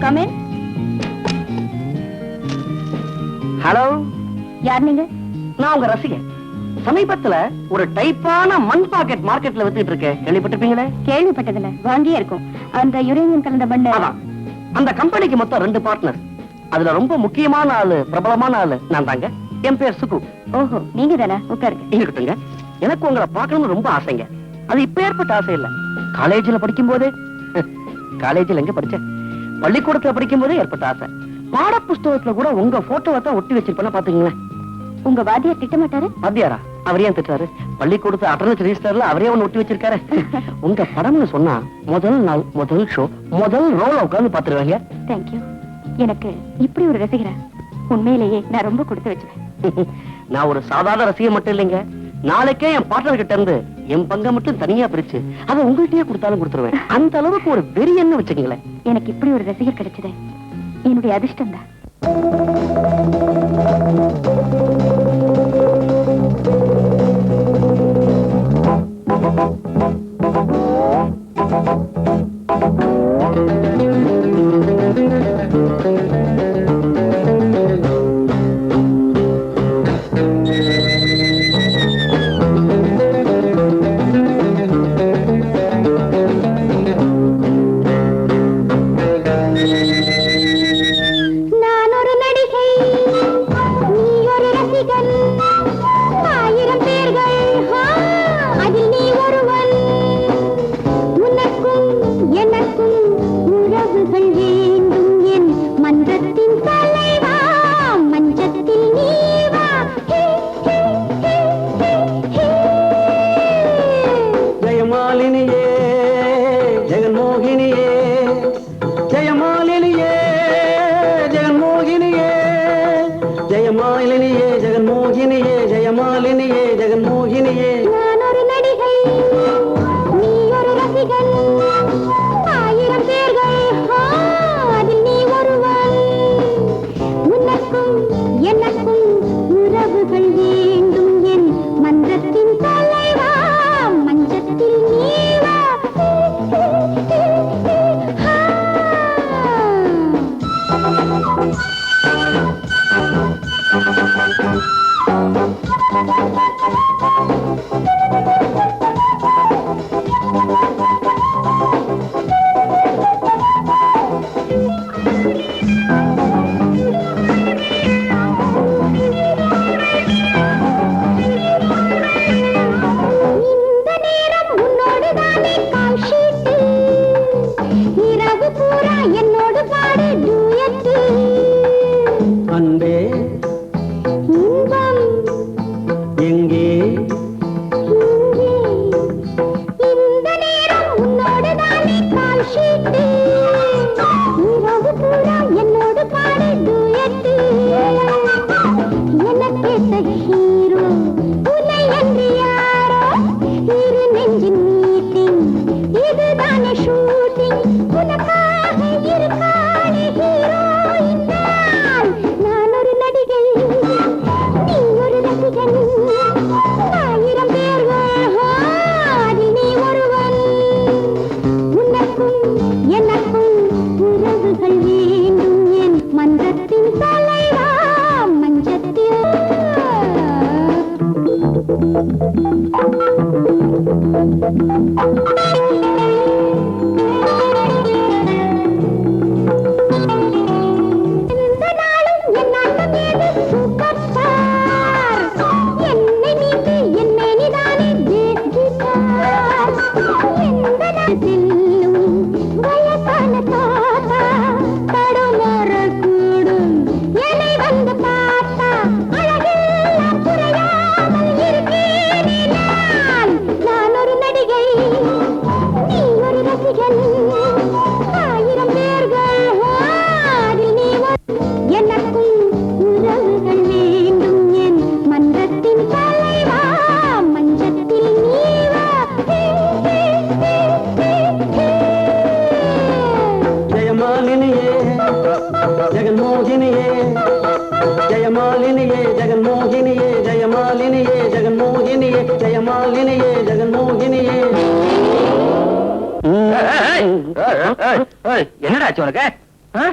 Come in. Hello, யார் நீங்க? நான் உங்க ரசிகன். சமீபத்துல ஒரு டைப்பான மண் பாக்கெட் மார்க்கெட்ல வித்துட்டு இருக்கேன், கேள்விப்பட்டிருப்பீங்களே? கேள்விப்பட்டதில்ல, வாங்கியே இருக்கும். அந்த யுரேனியம் கலந்த மண்ணு. அந்த கம்பெனிக்கு மொத்தம் 2 பார்ட்னர். அதுல ரொம்ப முக்கியமான ஆளு, பிரபலமான ஆளு நான் தாங்க. என் பேர் சுகு. ஓஹோ, நீங்க தானே? உட்காருங்க. இருக்கட்டுங்க. எனக்கு உங்களை பார்க்கணும்னு ரொம்ப ஆசைங்க. அது இப்ப ஏற்பட்ட ஆசை இல்ல. காலேஜ்ல படிக்கும் போதே, காலேஜ்ல எங்க படிச்சேன், பள்ளிக்கூடத்துல படிக்கும் போதே ஏற்பட்ட ஆசை. பாட புஸ்தகத்துல கூட உங்க போட்டோவை தான் ஒட்டி வச்சிருப்பேன்னு பாத்தீங்களேன். உங்க வாத்தியார் திட்ட மாட்டாரு? வாத்தியாரா? அவர் ஏன் திட்டாரு? பள்ளிக்கூடத்து அட்டர்னன்ஸ் ரெஜிஸ்டர்ல அவரே ஒண்ணு ஒட்டி வச்சிருக்காரு. உங்க படம்னு சொன்னா முதல் நாள், முதல் ஷோ, முதல் ரோல உட்கார்ந்து பாத்துருவாங்க. தேங்க்யூ. எனக்கு இப்படி ஒரு ரசிகரா? உண்மையிலேயே நான் ரொம்ப கொடுத்து வச்சுவேன். நான் ஒரு சாதாரண ரசிகர் மட்டும் இல்லைங்க. நாளைக்கே என் பார்ட்னர் கிட்ட இருந்து என் பங்கை மட்டும் தனியா பிரிச்சு அதை உங்கள்கிட்டயே கொடுத்தாலும் கொடுத்துருவேன். அந்த அளவுக்கு ஒரு வெறியன்னு வச்சுக்கீங்களேன். எனக்கு இப்படி ஒரு ரசிகர் கிடைச்சது என்னுடைய அதிர்ஷ்டம் தான். என்னடா ஆச்சு உனக்கு? ஆ?